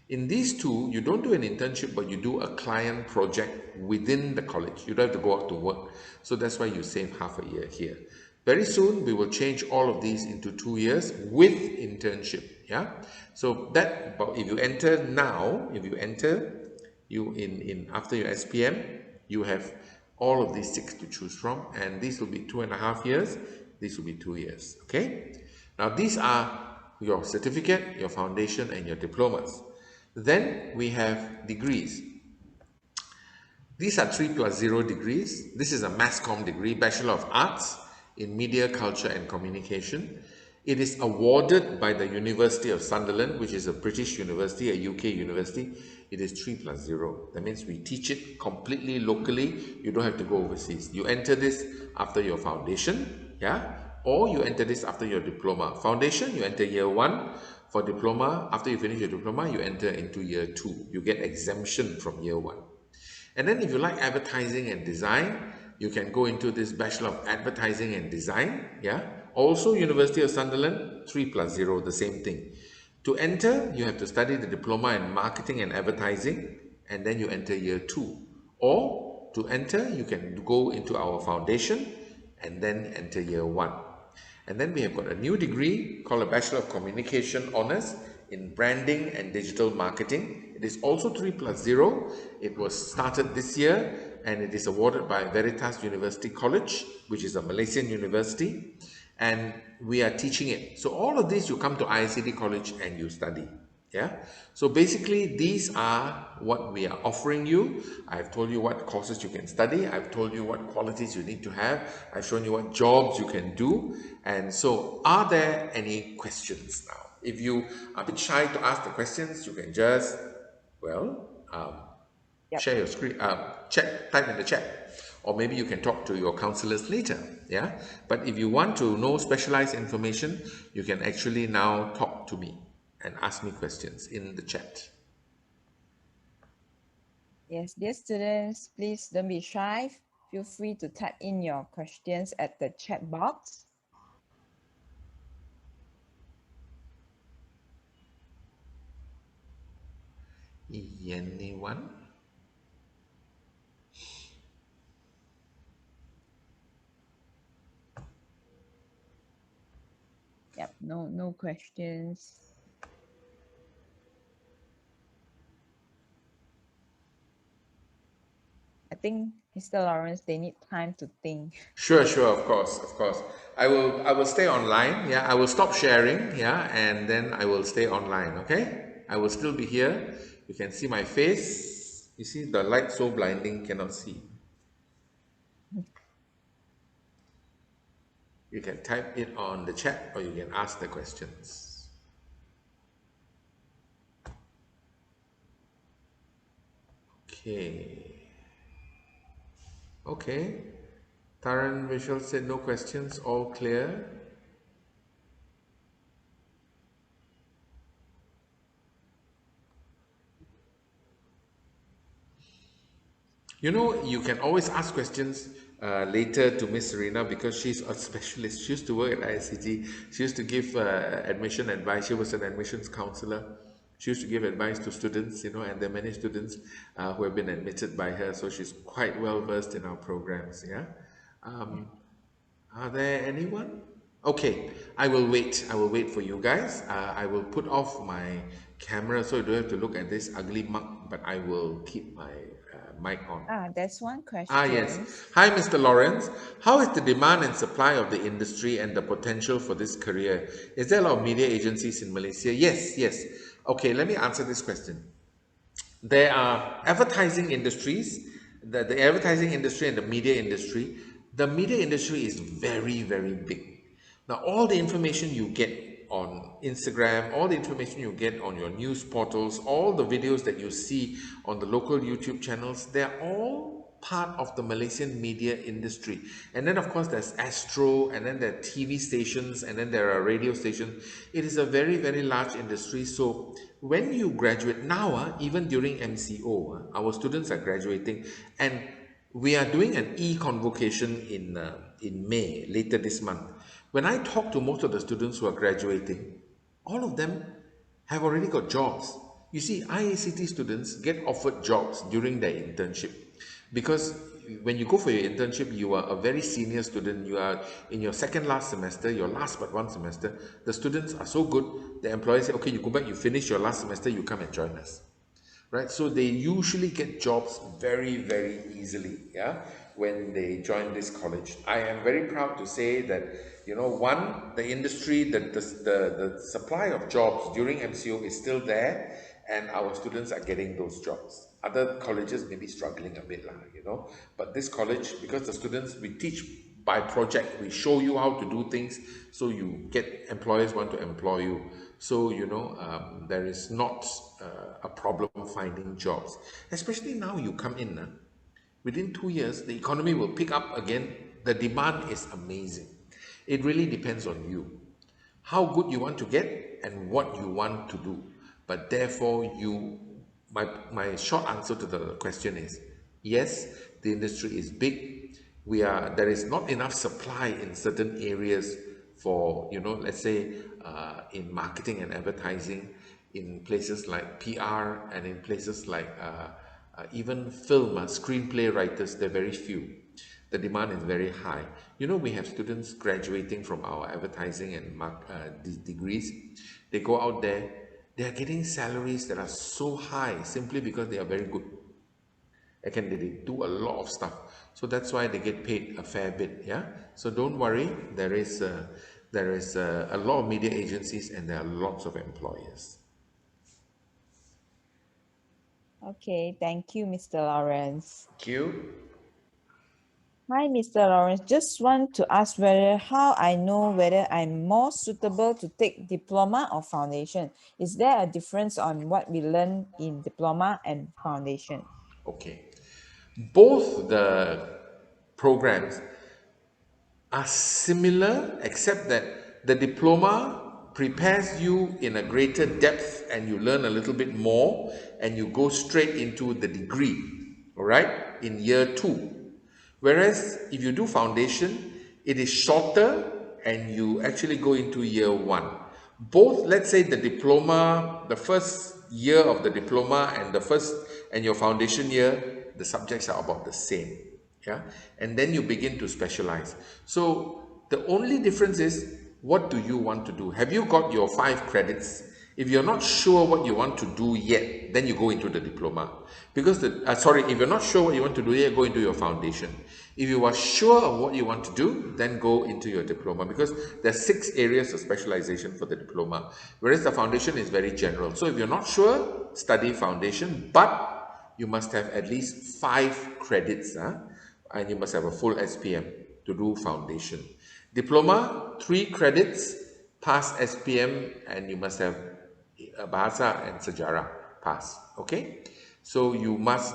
In these two, you don't do an internship, but you do a client project within the college. You don't have to go out to work. So that's why you save half a year here. Very soon, we will change all of these into 2 years with internship. Yeah. So that, but if you enter now, if you enter you in after your SPM, you have all of these 6 to choose from, and these will be 2.5 years. These will be 2 years. Okay. Now these are your certificate, your foundation, and your diplomas. Then we have degrees. These are 3+0 degrees. This is a Mass Comm degree, Bachelor of Arts in Media, Culture and Communication. It is awarded by the University of Sunderland, which is a British university, a UK university. It is 3+0. That means we teach it completely locally. You don't have to go overseas. You enter this after your foundation, yeah? Or you enter this after your diploma. Foundation, you enter year 1. For diploma, after you finish your diploma, you enter into year 2. You get exemption from year 1. And then if you like advertising and design, you can go into this Bachelor of Advertising and Design. Yeah. Also University of Sunderland, 3+0, the same thing. To enter, you have to study the diploma in marketing and advertising, and then you enter year 2. Or to enter, you can go into our foundation and then enter year 1. And then we have got a new degree called a Bachelor of Communication Honours in Branding and Digital Marketing. It is also 3+0. It was started this year and it is awarded by Veritas University College, which is a Malaysian university. And we are teaching it. So all of this, you come to ICT College and you study. Yeah. So basically, these are what we are offering you. I've told you what courses you can study. I've told you what qualities you need to have. I've shown you what jobs you can do. And so, are there any questions now? If you are a bit shy to ask the questions, you can just, well, Yep. share your screen, type in the chat, or maybe you can talk to your counselors later. Yeah. But if you want to know specialized information, you can actually now talk to me and ask me questions in the chat. Yes, dear students, please don't be shy. Feel free to type in your questions at the chat box. Anyone? Yep, no questions. I think Mr. Lawrence, they need time to think. Sure, of course, of course. I will stay online. Yeah, I will stop sharing. Yeah, and then I will stay online. Okay, I will still be here. You can see my face. You see the light so blinding, cannot see. You can type it on the chat or you can ask the questions. Okay. Okay. Taran Vishal said no questions, all clear. You know, you can always ask questions later to Miss Serena because she's a specialist. She used to work at ICT. She used to give admission advice. She was an admissions counselor. She used to give advice to students, you know, and there are many students who have been admitted by her. So she's quite well versed in our programs. Yeah. Are there anyone? Okay, I will wait. I will wait for you guys. I will put off my camera so you don't have to look at this ugly mug, but I will keep my mic on. There's one Ah, yes. question. Hi, Mr. Lawrence. How is the demand and supply of the industry and the potential for this career? Is there a lot of media agencies in Malaysia? Yes. Okay, let me answer this question. There are advertising industries, the advertising industry and the media industry. The media industry is very, very big. Now, all the information you get on Instagram, all the information you get on your news portals, all the videos that you see on the local YouTube channels, they're all part of the Malaysian media industry. And then, of course, there's Astro, and then there are TV stations, and then there are radio stations. It is a very, very large industry. So when you graduate now, even during MCO, our students are graduating, and we are doing an e-convocation in May, later this month. When I talk to most of the students who are graduating, all of them have already got jobs. You see, IACT students get offered jobs during their internship because when you go for your internship, you are a very senior student. You are in your second last semester, your last but one semester. The students are so good, the employers say, okay, you go back, you finish your last semester, you come and join us, right? So they usually get jobs very, very easily, yeah, when they join this college. I am very proud to say that, one, the industry, the supply of jobs during MCO is still there, and our students are getting those jobs. Other colleges may be struggling a bit, but this college, because the students, we teach by project, we show you how to do things, so you get employers want to employ you. So there is not a problem finding jobs, especially now you come in, within 2 years the economy will pick up again. The demand is amazing. It really depends on you, how good you want to get and what you want to do. But therefore, my short answer to the question is yes, the industry is big. There is not enough supply in certain areas for, let's say, in marketing and advertising, in places like PR, and in places like even film, screenplay writers. They're very few. The demand is very high. We have students graduating from our advertising and degrees. They go out there, they are getting salaries that are so high simply because they are very good. Again, they do a lot of stuff. So that's why they get paid a fair bit. Yeah. So don't worry. There is a lot of media agencies, and there are lots of employers. Okay, thank you, Mr. Lawrence. Thank you. Hi, Mr. Lawrence. Just want to ask how I know whether I'm more suitable to take diploma or foundation. Is there a difference on what we learn in diploma and foundation? Okay. Both the programs are similar, except that the diploma prepares you in a greater depth, and you learn a little bit more, and you go straight into the degree, all right, in year two. Whereas if you do foundation, it is shorter, and you actually go into year one. Both, let's say the diploma, the first year of the diploma and your foundation year, the subjects are about the same. Yeah. And then you begin to specialize. So the only difference is, what do you want to do? Have you got your 5 credits? If you're not sure what you want to do yet, then you go into the diploma. Because if you're not sure what you want to do yet, go into your foundation. If you are sure of what you want to do, then go into your diploma, because there's 6 areas of specialization for the diploma, whereas the foundation is very general. So if you're not sure, study foundation, but you must have at least 5 credits, and you must have a full SPM to do foundation. Diploma, 3 credits, pass SPM, and you must have Bahasa and Sejarah pass. Okay, so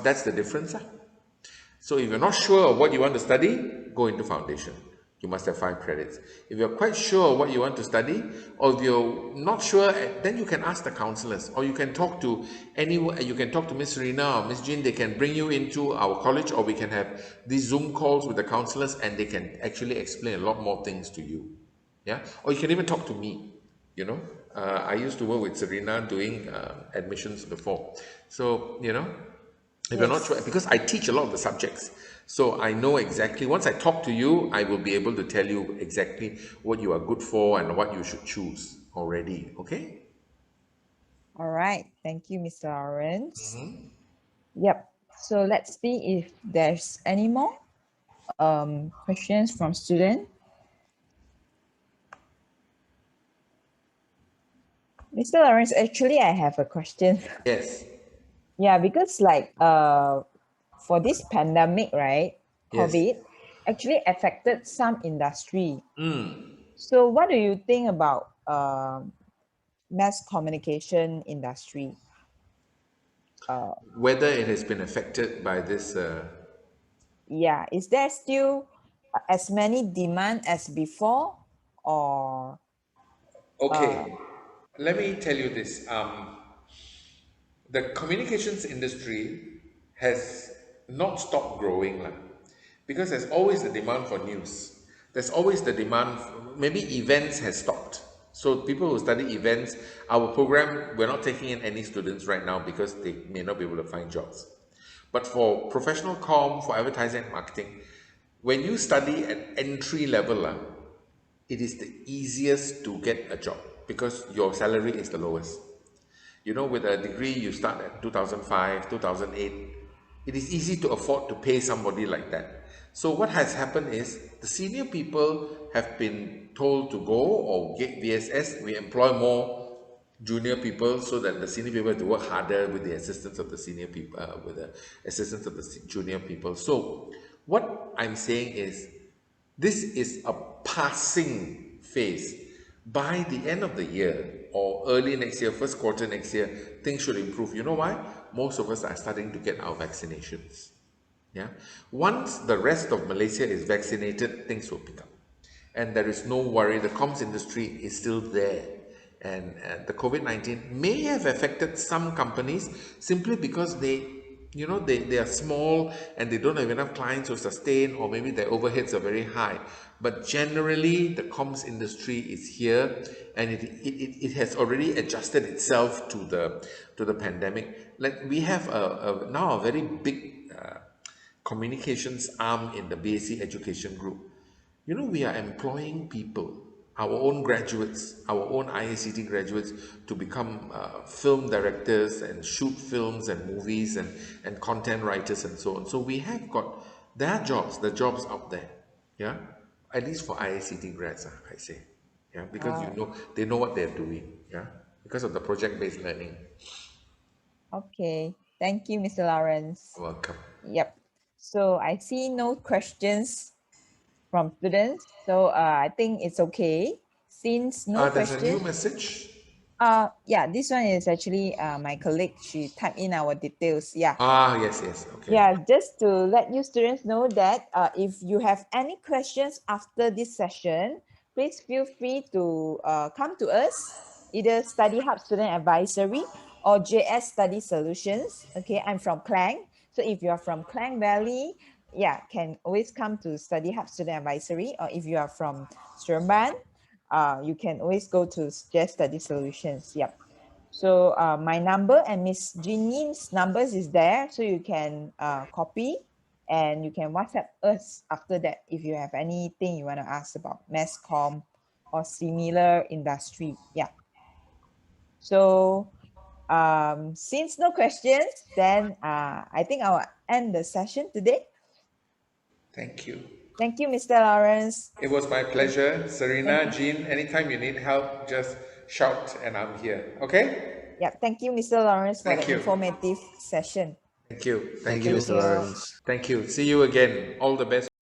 that's the difference. So if you're not sure of what you want to study, go into foundation. You must have 5 credits. If you're quite sure what you want to study, or if you're not sure, then you can ask the counselors, or you can talk to anyone. You can talk to Miss Rina or Miss Jean. They can bring you into our college, or we can have these Zoom calls with the counselors, and they can actually explain a lot more things to you. Yeah, or you can even talk to me. I used to work with Serena doing admissions before. So if you're not Yes. sure, because I teach a lot of the subjects, so I know exactly. Once I talk to you, I will be able to tell you exactly what you are good for and what you should choose already. Okay. All right. Thank you, Mr. Lawrence. Yep. So let's see if there's any more questions from student. Mr. Lawrence, actually, I have a question. Yes. Yeah, because for this pandemic, right, Yes. COVID actually affected some industry. So what do you think about mass communication industry? Whether it has been affected by this yeah, is there still as many demand as before, or Okay, let me tell you this. The communications industry has not stopped growing lah, because there's always the demand for news. There's always the demand. Maybe events has stopped. So people who study events, our program, we're not taking in any students right now because they may not be able to find jobs. But for professional comm, for advertising and marketing, when you study at entry level, it is the easiest to get a job because your salary is the lowest. You know, with a degree, you start at 2005, 2008. It is easy to afford to pay somebody like that. So, what has happened is the senior people have been told to go or get VSS. We employ more junior people so that the senior people have to work harder with the assistance of the senior people, with the assistance of the junior people. So, what I'm saying is this is a passing phase. By the end of the year or early next year, first quarter next year, things should improve. You know why? Most of us are starting to get our vaccinations. Yeah. Once the rest of Malaysia is vaccinated, things will pick up. And there is no worry. The comms industry is still there. And the COVID-19 may have affected some companies simply because they are small and they don't have enough clients to sustain, or maybe their overheads are very high. But generally, the comms industry is here, and it has already adjusted itself to the pandemic. Like we have now a very big communications arm in the BAC Education Group. You know, we are employing people, our own graduates, our own IACT graduates, to become film directors and shoot films and movies and content writers and so on. So we have got their jobs, the jobs out there. Yeah, at least for IACT grads, I say. Yeah, because uh, they know what they're doing. Yeah, because of the project-based learning. okay, thank you, Mr. Lawrence. Welcome. Yep. So I see no questions from students. So I think it's okay. Since no There's a new question, message. yeah, this one is actually my colleague. She typed in our details. Yeah. Yes, yes. Okay. Yeah, just to let you students know that if you have any questions after this session, please feel free to come to us, either Study Hub Student Advisory or JS Study Solutions. Okay, I'm from Klang. So if you are from Klang Valley, yeah, can always come to Study Hub Student Advisory. Or if you are from Seremban, you can always go to JS Study Solutions. Yep. So my number and Miss Jeannie's numbers is there, so you can copy and you can WhatsApp us after that if you have anything you want to ask about mass comm or similar industry. Yeah. So since no questions, then I think I'll end the session today. Thank you. Thank you, Mr. Lawrence. It was my pleasure. Thank Serena, you. Jean, anytime you need help, just shout and I'm here. Okay? Yeah, thank you, Mr. Lawrence, for the Thank you. informative session. Thank you. Thank Thank you, you. Thank Mr. you. Lawrence. Thank you. See you again. All the best.